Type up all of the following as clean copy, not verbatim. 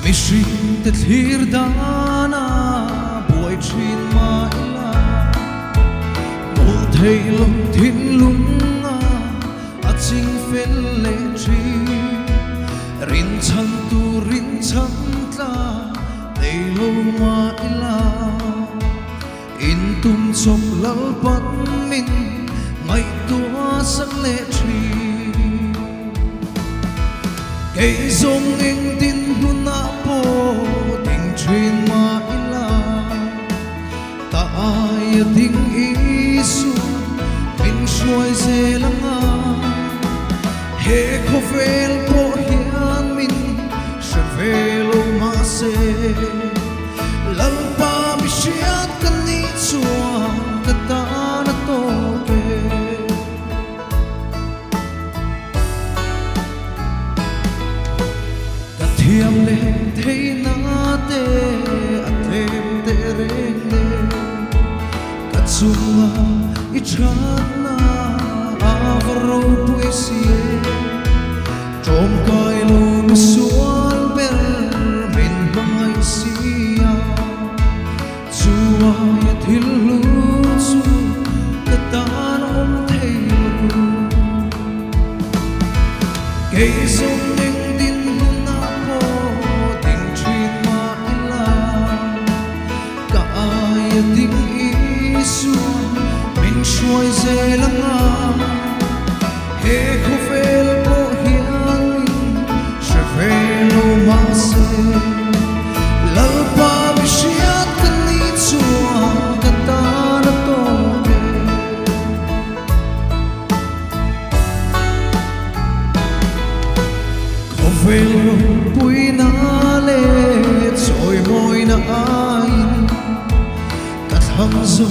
mi shin te thlir dana buai thin mai la mul thei lom thin lunga a ching fel le thi rin chan tu rin chan tla dei lo mai la in tum chop lal pat min ngai tua sak le thi cây giống anh tin hun na po tình truyền ma ila ta ai tình isu min suai ze langa he ko vel po hian min se velo ma se lal pa mi shiat kan ni chua ka ta na to ke thiam le thei na te a them te reng le ka chunga I chana avro poesie tom kai lo sual bel min bangai sia chua ya thil lu chu ka tan om thei lu ke sum ning din na po ting chin ma ila ka ai ting isu min shuai ze langa he khu fel po hian she velo ma se lal pa mi shiat kan ni chua ka ta na to ke khu velo pui na le choi moi na ai ka thang zo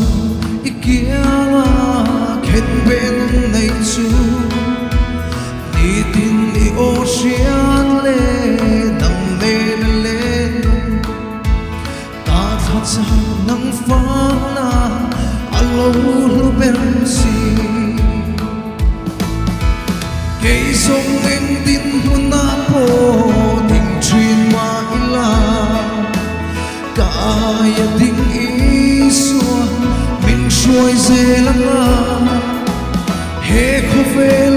ikiawa khen ben nei chu ni tin ni ocean le dang le le ta tha cha nang fa na alo lu ben si ke song en tin hun na po ting chin ma ila ka ya ting isua min shuai ze langa he khu vel